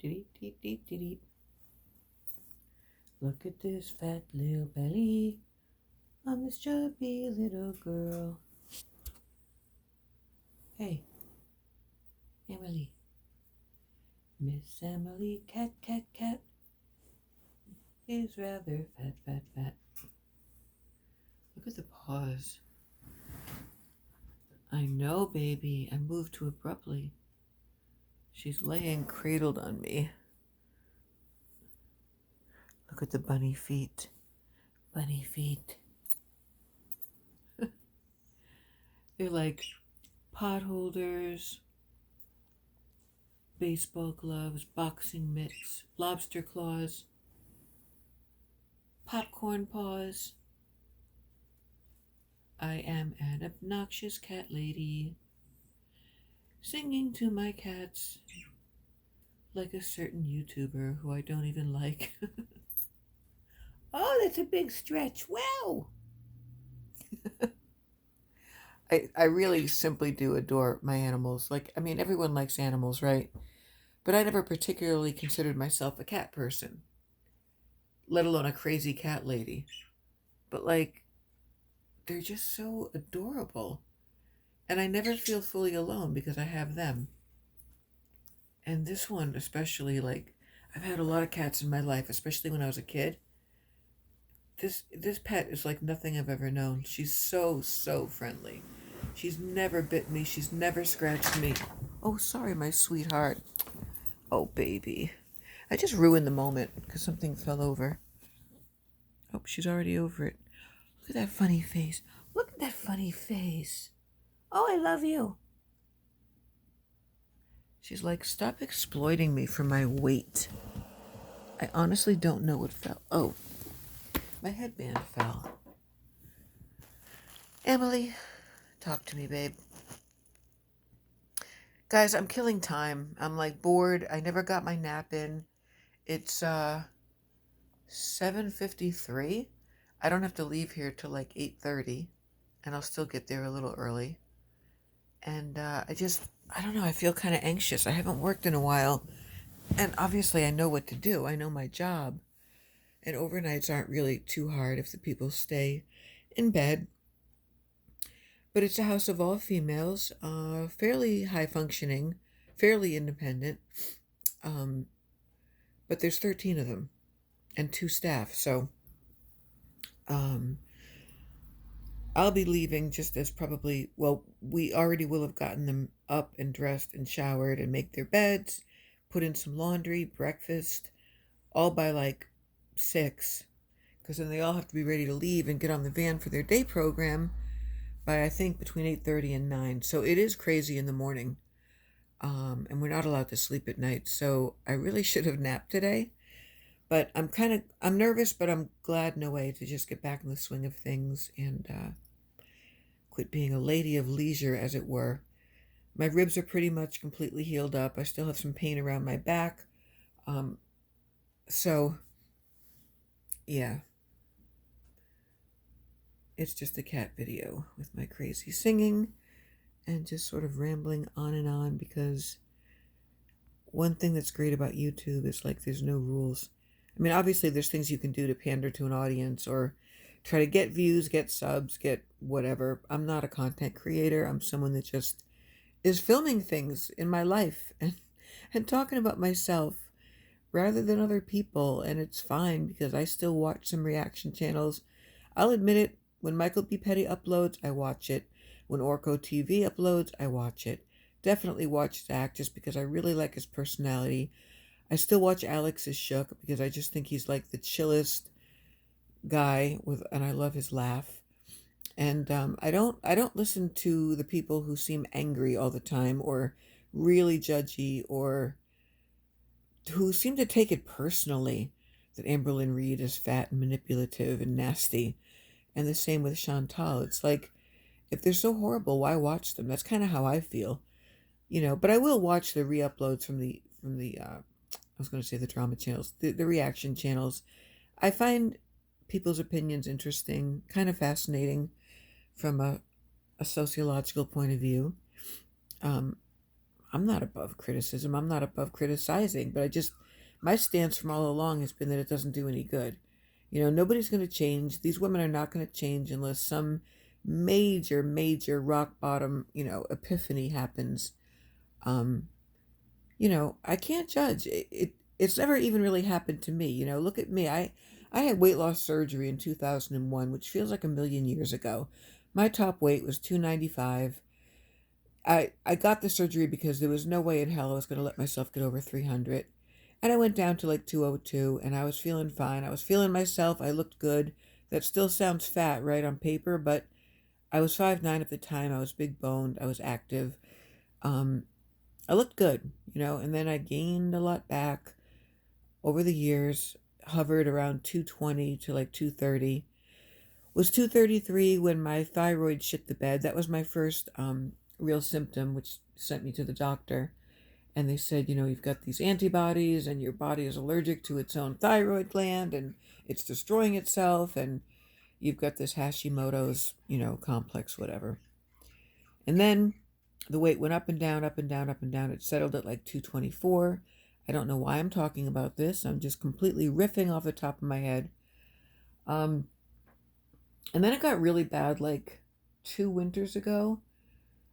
Dee-dee-dee-dee-dee. Look at this fat little belly on this chubby little girl. Hey, Emily. Miss Emily, cat, cat, cat, is rather fat, fat, fat. Look at the paws. I know, baby. I moved too abruptly. She's laying cradled on me. Look at the bunny feet. Bunny feet. They're like pot holders, baseball gloves, boxing mitts, lobster claws, popcorn paws. I am an obnoxious cat lady, singing to my cats like a certain YouTuber who I don't even like. Oh, that's a big stretch. Wow. I really simply do adore my animals. Like, I mean, everyone likes animals, right? But I never particularly considered myself a cat person, let alone a crazy cat lady. But, like, they're just so adorable. And I never feel fully alone because I have them. And this one, especially, like, I've had a lot of cats in my life, especially when I was a kid. This pet is like nothing I've ever known. She's so friendly. She's never bit me. She's never scratched me. Oh, sorry, my sweetheart. Oh, baby. I just ruined the moment because something fell over. Oh, she's already over it. Look at that funny face. Look at that funny face. Oh, I love you. She's like, stop exploiting me for my weight. I honestly don't know what fell. Oh, my headband fell. Emily, talk to me, babe. Guys, I'm killing time. I'm like bored. I never got my nap in. It's 7:53. I don't have to leave here till like 8:30, and I'll still get there a little early. And I don't know, I feel kind of anxious. I haven't worked in a while, and obviously I know what to do. I know my job. And overnights aren't really too hard if the people stay in bed. But it's a house of all females, fairly high functioning, fairly independent. Um, but there's 13 of them and 2 staff. So um, I'll be leaving just as probably, well, we already will have gotten them up and dressed and showered and make their beds, put in some laundry, breakfast, all by like 6, because then they all have to be ready to leave and get on the van for their day program by I think between 8:30 and 9. So it is crazy in the morning. And we're not allowed to sleep at night. So I really should have napped today. But I'm nervous, but I'm glad in a way to just get back in the swing of things and quit being a lady of leisure, as it were. My ribs are pretty much completely healed up. I still have some pain around my back. Um, so, yeah, it's just a cat video with my crazy singing and just sort of rambling on because one thing that's great about YouTube is like there's no rules. I mean, obviously there's things you can do to pander to an audience or try to get views, get subs, get whatever. I'm not a content creator. I'm someone that just is filming things in my life and talking about myself rather than other people. And it's fine because I still watch some reaction channels. I'll admit it. When Michael B. Petty uploads, I watch it. When Orko TV uploads, I watch it. Definitely watch Zach just because I really like his personality. I still watch Alex is Shook because I just think he's like the chillest guy and I love his laugh. And I don't listen to the people who seem angry all the time or really judgy or who seem to take it personally that Amberlynn Reed is fat and manipulative and nasty. And the same with Chantal. It's like, if they're so horrible, why watch them? That's kind of how I feel, But I will watch the re-uploads from the I was going to say the drama channels, the reaction channels. I find people's opinions interesting, kind of fascinating from a sociological point of view. Um, I'm not above criticism. I'm not above criticizing, but my stance from all along has been that it doesn't do any good. Nobody's going to change. These women are not going to change unless some major, major rock bottom, epiphany happens. Um, I can't judge. It's never even really happened to me. Look at me. I had weight loss surgery in 2001, which feels like a million years ago. My top weight was 295. I got the surgery because there was no way in hell I was going to let myself get over 300. And I went down to like 202 and I was feeling fine. I was feeling myself. I looked good. That still sounds fat, right, on paper, but I was 5'9" at the time. I was big boned. I was active. Um, I looked good, and then I gained a lot back over the years, hovered around 220 to like 230. Was 233 when my thyroid shit the bed. That was my first real symptom, which sent me to the doctor. And they said, you've got these antibodies and your body is allergic to its own thyroid gland and it's destroying itself. And you've got this Hashimoto's, complex, whatever. And then the weight went up and down, up and down, up and down. It settled at like 224. I don't know why I'm talking about this. I'm just completely riffing off the top of my head. Um, and then it got really bad like 2 winters ago.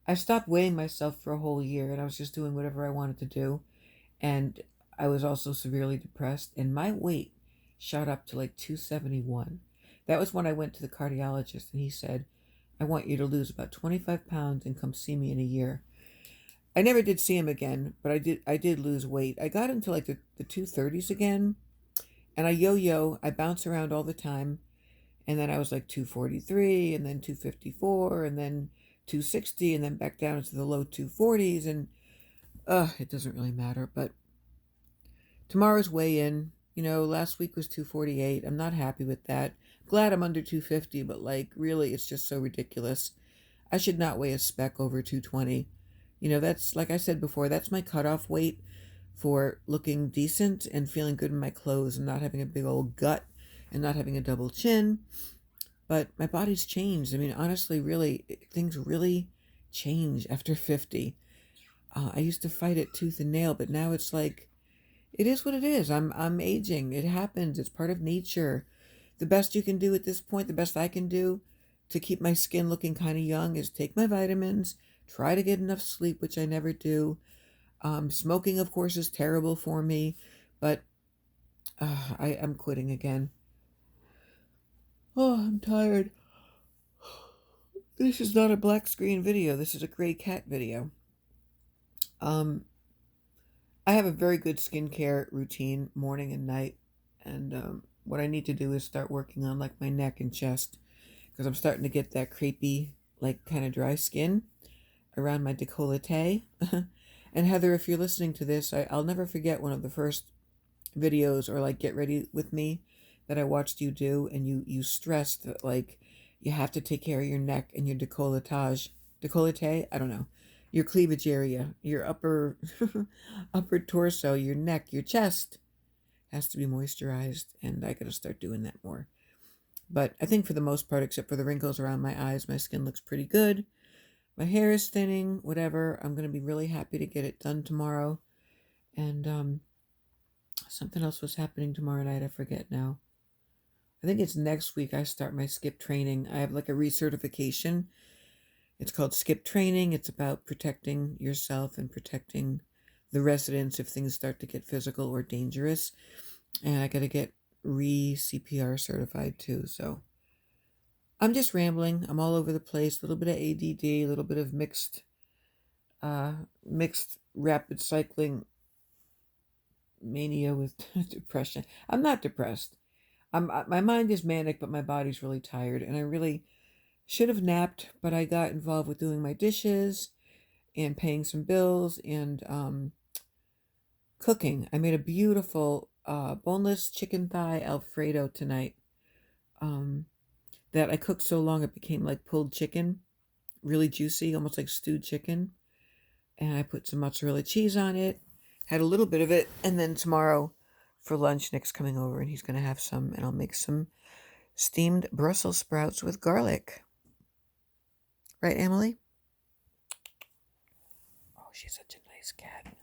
I stopped weighing myself for a whole year and I was just doing whatever I wanted to do. And I was also severely depressed and my weight shot up to like 271. That was when I went to the cardiologist and he said, I want you to lose about 25 pounds and come see me in a year. I never did see him again, but I did lose weight. I got into like the 230s again and I yo-yo, I bounce around all the time. And then I was like 243 and then 254 and then 260 and then back down into the low 240s and it doesn't really matter. But tomorrow's weigh-in, last week was 248. I'm not happy with that. Glad I'm under 250, but like really it's just so ridiculous. I should not weigh a speck over 220. That's like I said before, that's my cutoff weight for looking decent and feeling good in my clothes and not having a big old gut and not having a double chin. But my body's changed. I mean, honestly, really, things really change after 50. I used to fight it tooth and nail, but now it's like, it is what it is. I'm aging. It happens. It's part of nature. The best you can do at this point, the best I can do to keep my skin looking kind of young is take my vitamins, try to get enough sleep, which I never do. Smoking, of course, is terrible for me, but I'm quitting again. Oh, I'm tired. This is not a black screen video. This is a gray cat video. I have a very good skincare routine morning and night. And what I need to do is start working on like my neck and chest because I'm starting to get that crepey, like kind of dry skin around my décolleté. And Heather, if you're listening to this, I'll never forget one of the first videos or like get ready with me that I watched you do, and you stressed that like you have to take care of your neck and your décolleté, I don't know, your cleavage area, your upper upper torso, your neck, your chest has to be moisturized, and I got to start doing that more. But I think for the most part, except for the wrinkles around my eyes, my skin looks pretty good. My hair is thinning, whatever. I'm going to be really happy to get it done tomorrow. And something else was happening tomorrow night. I forget now. I think it's next week I start my skip training. I have like a recertification. It's called skip training. It's about protecting yourself and protecting the residents if things start to get physical or dangerous. And I got to get CPR certified too. So I'm just rambling. I'm all over the place. A little bit of ADD, a little bit of mixed rapid cycling mania with depression. I'm not depressed. My mind is manic, but my body's really tired, and I really should have napped, but I got involved with doing my dishes and paying some bills and cooking. I made a beautiful boneless chicken thigh Alfredo tonight. That I cooked so long it became like pulled chicken, really juicy, almost like stewed chicken. And I put some mozzarella cheese on it, had a little bit of it, and then tomorrow for lunch, Nick's coming over and he's going to have some, and I'll make some steamed Brussels sprouts with garlic. Right, Emily? Oh, she's such a nice Nice cat.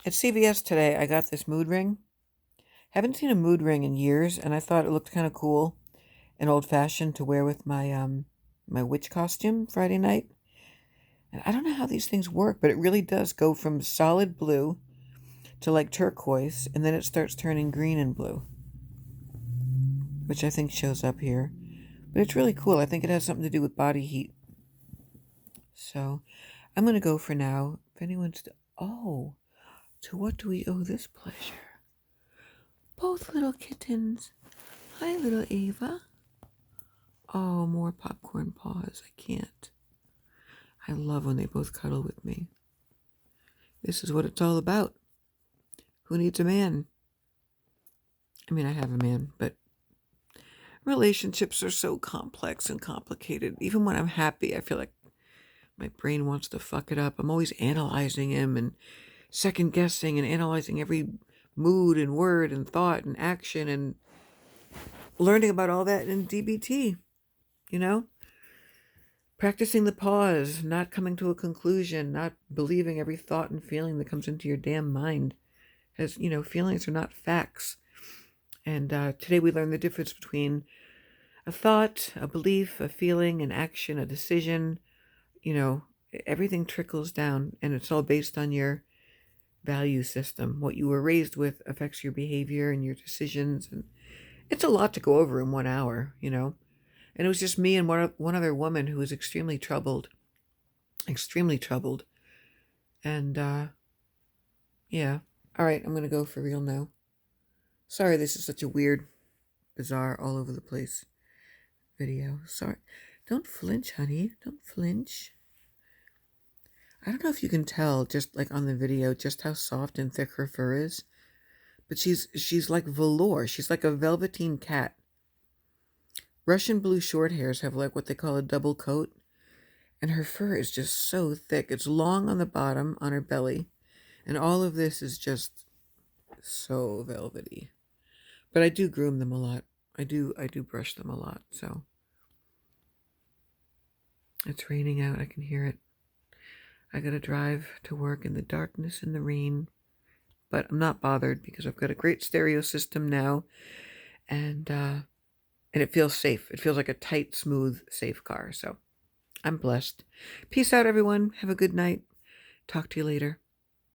At CVS today, I got this mood ring. Haven't seen a mood ring in years, and I thought it looked kind of cool and old-fashioned to wear with my witch costume Friday night. And I don't know how these things work, but it really does go from solid blue to like turquoise, and then it starts turning green and blue, which I think shows up here. But it's really cool. I think it has something to do with body heat. So I'm going to go for now. If anyone's... Oh, to what do we owe this pleasure? Both little kittens. Hi, little Ava. Oh, more popcorn paws. I can't. I love when they both cuddle with me. This is what it's all about. Who needs a man? I mean, I have a man, but relationships are so complex and complicated. Even when I'm happy, I feel like my brain wants to fuck it up. I'm always analyzing him and second guessing and analyzing every mood and word and thought and action and learning about all that in DBT, you know? Practicing the pause, not coming to a conclusion, not believing every thought and feeling that comes into your damn mind. As, feelings are not facts. And today we learned the difference between a thought, a belief, a feeling, an action, a decision. Everything trickles down, and it's all based on your value system. What you were raised with affects your behavior and your decisions. And it's a lot to go over in 1 hour, And it was just me and one other woman who was extremely troubled. And, yeah. All right, I'm going to go for real now. Sorry, this is such a weird, bizarre, all over the place video. Sorry. Don't flinch, honey. Don't flinch. I don't know if you can tell, just like on the video, just how soft and thick her fur is. But she's like velour. She's like a velveteen cat. Russian blue short hairs have like what they call a double coat. And her fur is just so thick. It's long on the bottom, on her belly. And all of this is just so velvety. But I do groom them a lot. I do brush them a lot, so. It's raining out. I can hear it. I gotta drive to work in the darkness and the rain. But I'm not bothered because I've got a great stereo system now. And it feels safe. It feels like a tight, smooth, safe car. So I'm blessed. Peace out, everyone. Have a good night. Talk to you later.